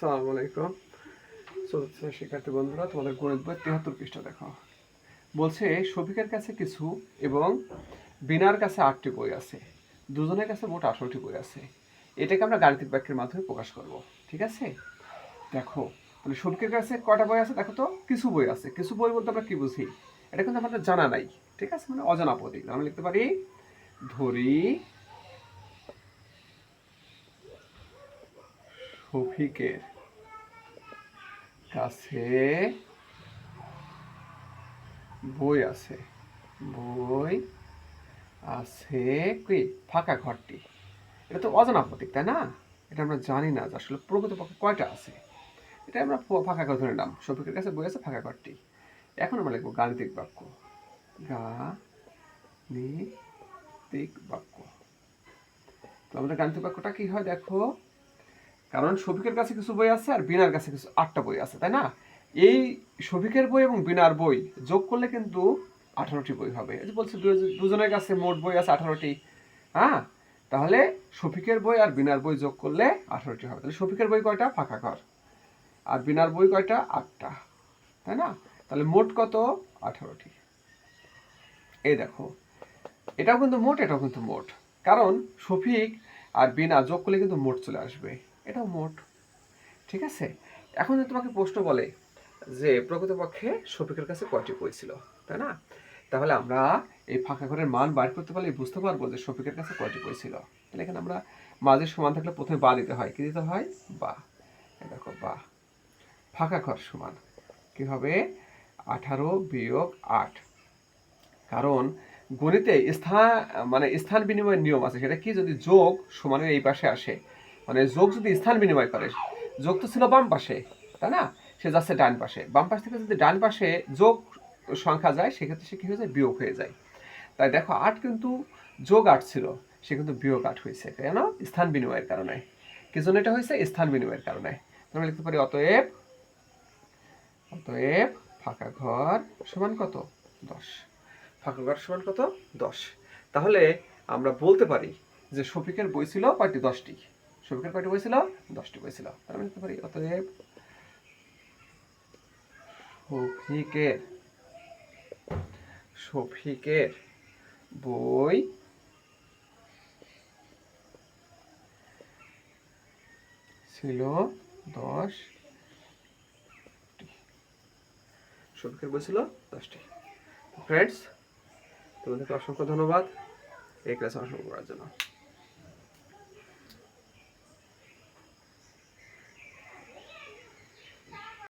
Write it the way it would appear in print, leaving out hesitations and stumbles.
আসসালামু আলাইকুম। চতুর্থ শিক্ষার্থী বন্ধুরা, তোমাদের গণিত বই 73 পৃষ্ঠা দেখো। বলছে শফিকের কাছে কিছু এবং বিনার কাছে 8টি বই আছে, দুজনের কাছে মোট 18টি বই আছে। এটাকে আমরা গাণিতিক বাক্যের মাধ্যমে প্রকাশ করব। ঠিক আছে, দেখো তাহলে শফিকের কাছে কয়টা বই আছে দেখো তো। কিছু বই আছে। কিছু বই বলতে আমরা কি বুঝি, এটা কিন্তু আমাদের জানা নাই। ঠিক আছে, মানে অজানা প্রতীক আমরা লিখতে পারি। ধরি শফিকের কাছে বই আছে, বই আছে কি ফাঁকা ঘরটি। এটা তো অজানা প্রতীক, তাই না? এটা আমরা জানি না যে আসলে প্রকৃতপক্ষে কয়টা আছে। এটা আমরা ফাঁকা ঘর ধরে নাম। শফিকের কাছে বই আছে ফাঁকা ঘরটি। এখন আমরা লিখবো গাণিতিক বাক্য। গাণিতিক বাক্য। তো আমাদের গাণিতিক বাক্যটা কি হয় দেখো, কারণ শফিকের কাছে কিছু বই আছে আর বিনার কাছে কিছু 8টা বই আছে, তাই না? এই শফিকের বই এবং বিনার বই যোগ করলে কিন্তু 18টি বই হবে। এই যে বলছে দুজনের কাছে মোট বই আছে 18টি। হ্যাঁ, তাহলে শফিকের বই আর বিনার বই যোগ করলে 18টি হবে। তাহলে শফিকের বই কয়টা? ফাঁকা ঘর। আর বিনার বই কয়টা? 8টা, তাই না? তাহলে মোট কত? 18টি। এই দেখো, এটাও কিন্তু মোট, এটাও কিন্তু মোট। কারণ শফিক আর বিনা যোগ করলে কিন্তু মোট চলে আসবে। এটাও মোট। ঠিক আছে, এখন যদি তোমাকে প্রশ্ন বলে যে প্রকৃতপক্ষে শফিকের কাছে কয়টি বই ছিল, তাই না? তাহলে আমরা এই ফাঁকা ঘরের মান বার করতে পারলে বুঝতে পারবো যে শফিকের কাছে কয়টি বই ছিল। তাহলে এখানে আমরা মাঝের সমান থাকলে প্রথমে বা দিতে হয়। কি দিতে হয়? বা। দেখো বা, ফাঁকা ঘর সমান কি হবে? 18 বিয়োগ 8। কারণ গণিতে স্থান মানে স্থান বিনিময়ের নিয়ম আছে। সেটা কি? যদি যোগ সমানের এই পাশে আসে, মানে যোগ যদি স্থান বিনিময় করে, যোগ তো ছিল বাম পাশে, তাই না? সে যাচ্ছে ডান পাশে। বাম পাশ থেকে যদি ডান পাশে যোগ সংখ্যা যায়, সেক্ষেত্রে সে কি হয়ে যায়? বিয়োগ হয়ে যায়। তাই দেখো 8 কিন্তু যোগ 8 ছিল, সে কিন্তু বিয়োগ 8 হয়েছে। কেন? স্থান বিনিময়ের কারণে। কি জন্য এটা হয়েছে? স্থান বিনিময়ের কারণে। আমরা লিখতে পারি অতএব, অতএব ফাঁকা ঘর সমান কত? 10। ফাঁকা ঘর সমান কত? 10। তাহলে আমরা বলতে পারি যে শফিকের বই ছিল কয়টি? 10টি। শফিকের কয়টি বই ছিল? 10টি বই ছিল। তাহলে আমরা লিখতে পারি অতএব শফিকের শফিকের বই ছিল 10টি। শফিকের বই ছিল 10টি। ফ্রেন্ডস, তোমাদেরকে অসংখ্য ধন্যবাদ এই ক্লাসে অংশগ্রহণ করার জন্য।